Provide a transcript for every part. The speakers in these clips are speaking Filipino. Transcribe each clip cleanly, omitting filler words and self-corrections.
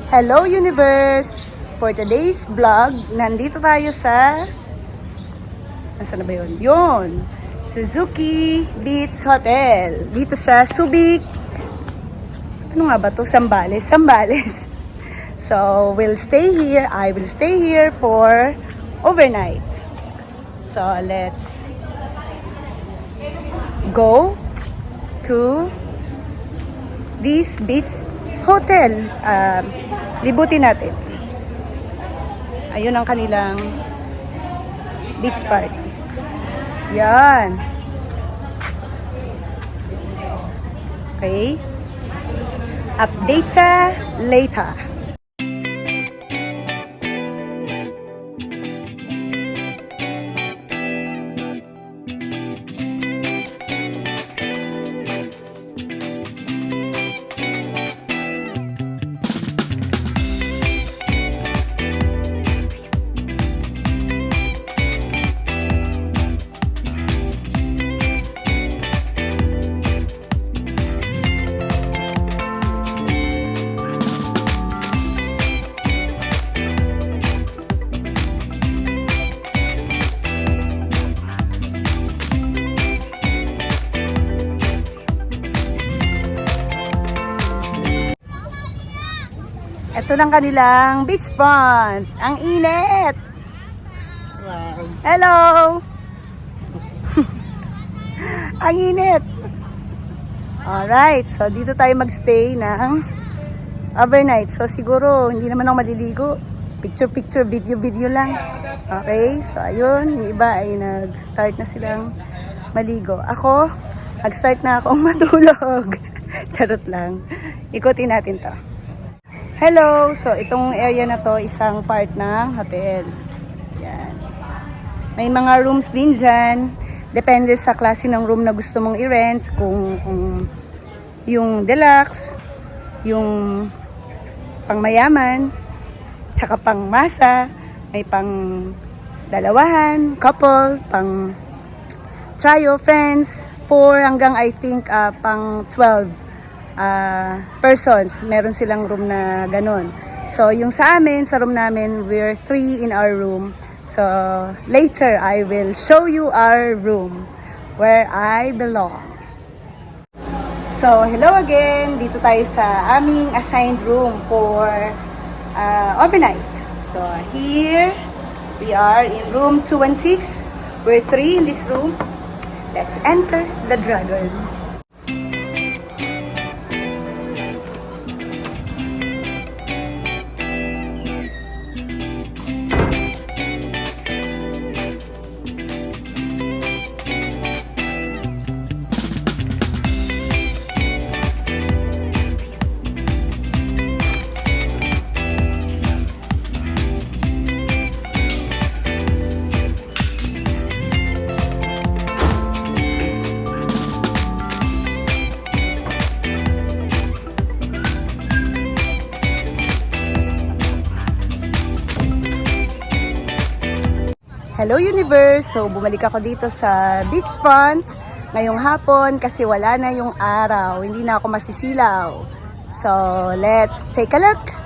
Hello Universe! For today's vlog, nandito tayo sa... Nasaan na ba yun? Yun! Suzuki Beach Hotel. Dito sa Subic. Ano nga ba to? Zambales. Zambales. So, we'll stay here. I will stay here for overnight. So, let's go to this beach hotel. Libutin natin. Ayun ang kanilang beach park. Yan. Okay. Update sa later. Ito ng kanilang beach front. Ang init. Wow. Hello. Ang init. Alright. So, dito tayo magstay ng overnight. So, siguro, hindi naman ako maliligo. Picture, video lang. Okay. So, ayun. Yung iba ay nag-start na silang maligo. Ako, nag-start na akong matulog. Charot lang. Ikutin natin to. Hello! So, itong area na to, isang part ng hotel. Yan. May mga rooms din dyan. Depende sa klase ng room na gusto mong i-rent. Kung yung deluxe, yung pangmayaman, tsaka pang masa, may pang dalawahan, couple, pang trio, friends, 4 hanggang I think pang 12. Persons, meron silang room na ganun. So, yung sa amin, sa room namin, we're 3 in our room. So, later, I will show you our room where I belong. So, hello again. Dito tayo sa aming assigned room for overnight. So, here, we are in room 216. We're 3 in this room. Let's enter the dragon. Hello Universe! So, bumalik ako dito sa beachfront ngayong hapon kasi wala na yung araw. Hindi na ako masisilaw. So, let's take a look!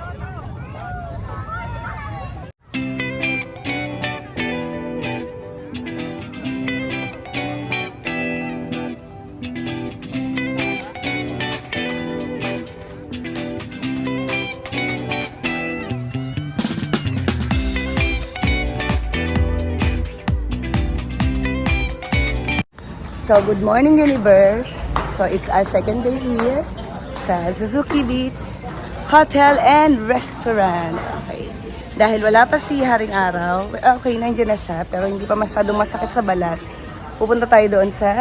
So, good morning Universe! So, it's our second day here sa Suzuki Beach Hotel and Restaurant. Okay. Dahil wala pa si Haring Araw, okay, nandiyan na siya, pero hindi pa masyadong masakit sa balat. Pupunta tayo doon sa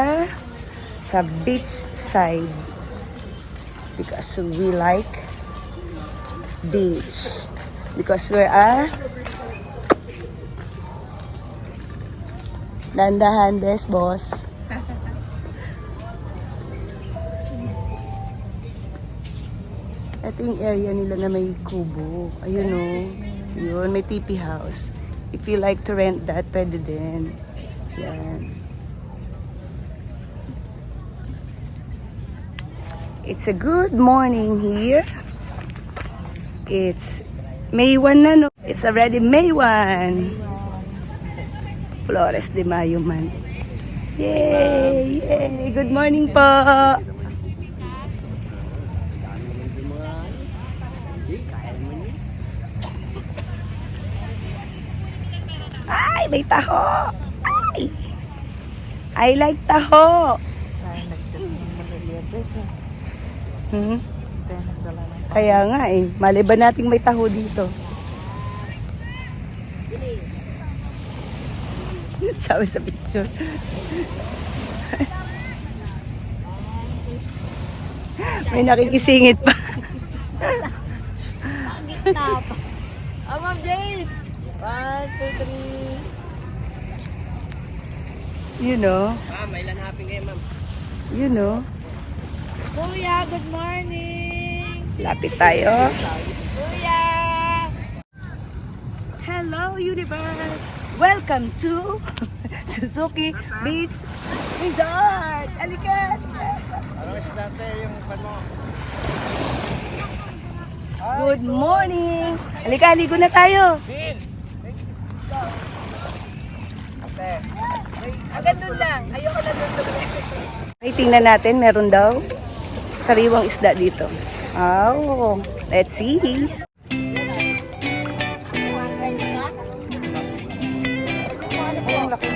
beach side. Because we like beach. Because we're dandahan, best boss. Ito yung area nila na may kubo. Ayun o. Yun, may TP house. If you like to rent that, pwede din. Yan. It's a good morning here. It's May 1 na, no? It's already May 1. Flores de Mayo man. Yay! Yay! Good morning po! Ay, may taho! Ay! I like taho! Hmm? Kaya nga eh, maliban nating may taho dito. Sabi sa picture. May nakikisingit pa. Ma'am Jade! 1, 2, 3. You know? Ma'am, may lanapin kayo, ma'am. You know? Kuya, good morning! Lapit tayo. Kuya! Hello, universe! Welcome to Suzuki Beach Resort! Alikan! Good morning! Halika, ligo na tayo! Agad doon lang. Ayoko na doon sa okay, tingnan natin. Meron daw sariwang isda dito. Oh, let's see. Ayun, laki.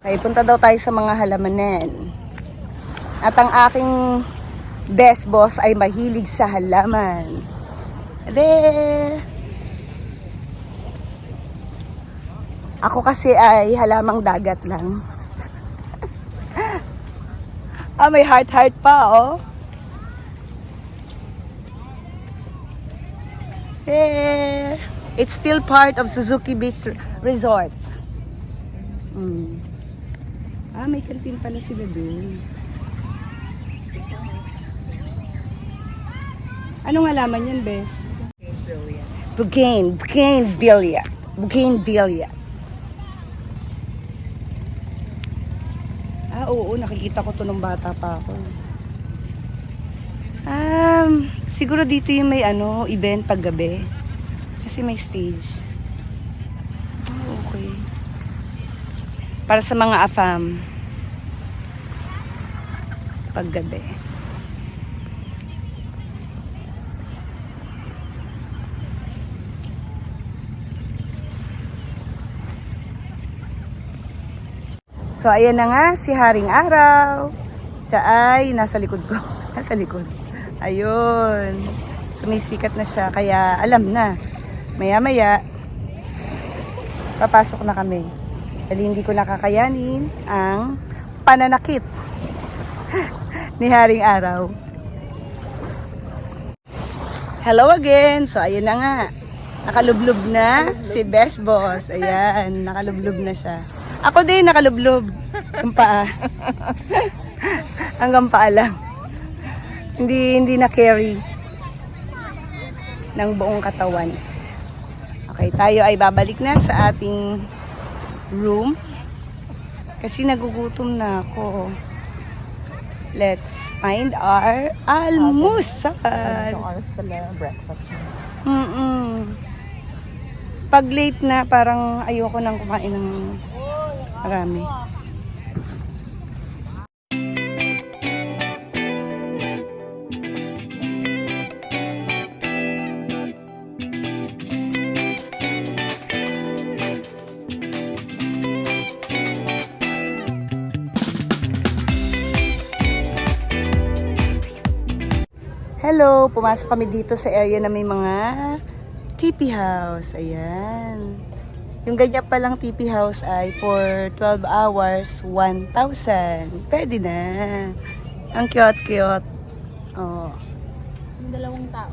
Okay, punta daw tayo sa mga halamanan. At ang aking best boss ay mahilig sa halaman. There! Ako kasi ay halamang dagat lang. May heart pa, oh. There! It's still part of Suzuki Beach Resort. May kantin pala sila dun. Anong halaman yan, Bes? Bougainvillea. Oo, nakikita ko to nung bata pa ako. Siguro dito yung may event paggabi. Kasi may stage. Okay. Para sa mga AFAM. Paggabi. So, ayan na nga, si Haring Araw. Siya ay nasa likod ko. Nasa likod. Ayun. Sumisikat na siya, kaya alam na. Maya-maya, papasok na kami. Dahil hindi ko nakakayanin ang pananakit ni Haring Araw. Hello again. So, ayun na nga. Nakalublob na si Best Boss. Ayan, nakalublob na siya. Ako din nakalublob. Ang paa. Hanggang paa lang. Hindi na carry ng buong katawan. Okay, tayo ay babalik na sa ating room. Kasi nagugutom na ako. Let's find our almusal. Oras pala, breakfast mo. Pag late na, parang ayoko nang kumain ng marami. Hello, pumasok kami dito sa area na may mga teepee house. Ayan. Yung ganyan palang teepee house ay for 12 hours, 1,000. Pwede na. Ang cute-cute. Oh. Yung 2 tao.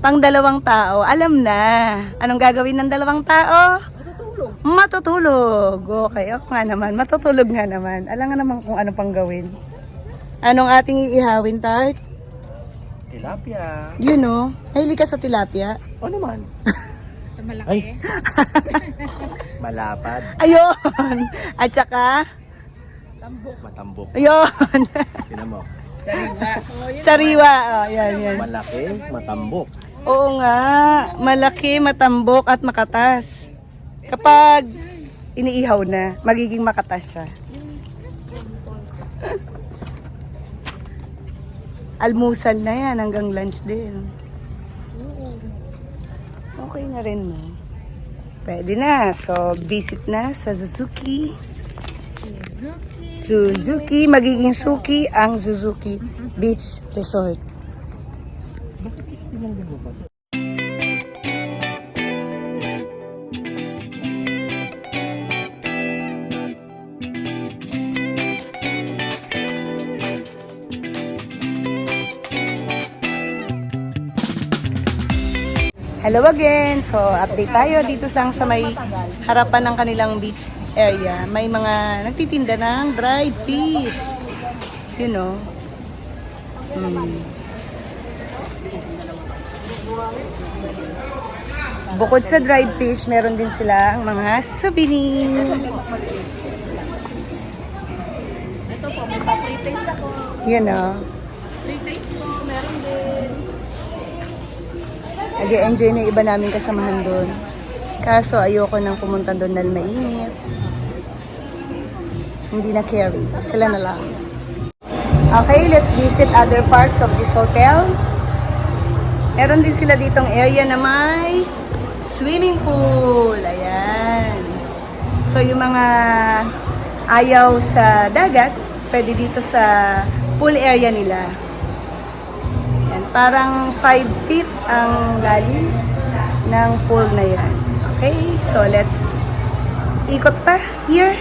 Pang 2 tao, alam na. Anong gagawin ng 2 tao? Matutulog. Matutulog. Okay, ako nga naman. Matutulog nga naman. Alam nga naman kung ano pang gawin. Anong ating iihawin, Tart? Tilapia. You know, mahilig ka sa tilapia? O naman. Sa malaki. Ay. Malapad. Ayun! At saka, Matambok. ayun! Tinan mo. Sariwa. Oh, yan. Malaki, matambok. Oo nga, malaki, matambok at makatas. Kapag iniihaw na, magiging makatas siya. Almusal na yan, hanggang lunch din. Okay na rin mo. Pwede na. So, visit na sa Suzuki. Suzuki, magiging Suki ang Suzuki Beach Resort. Hello again! So, update tayo dito sa may harapan ng kanilang beach area. May mga nagtitinda ng dried fish. You know. Bukod sa dried fish, meron din silang mga souvenir. Ito po, may pa-pre-taste ako. You know. Pre-taste po, meron din. Nag-enjoy na iba namin kasamahan doon. Kaso ayoko nang pumunta doon dahil mainit. Hindi na carry. Sila na lang. Okay, let's visit other parts of this hotel. Meron din sila ditong area na may swimming pool. Ayan. So yung mga ayaw sa dagat, pwede dito sa pool area nila. Yan, parang 5 feet ang lalim ng pool na yan. Okay, so let's ikot pa here.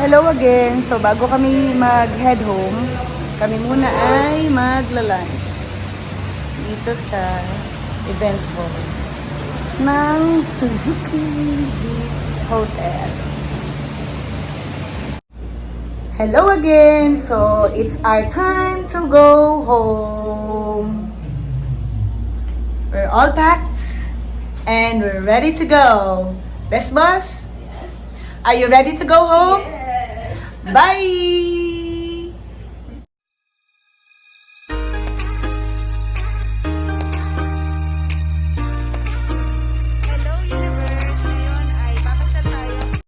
Hello again. So bago kami mag-head home, kami muna ay magla-lunch dito sa event hall ng Suzuki Beach Hotel. Hello again. So it's our time to go home. We're all packed and we're ready to go. Best boss? Are you ready to go home? Bye!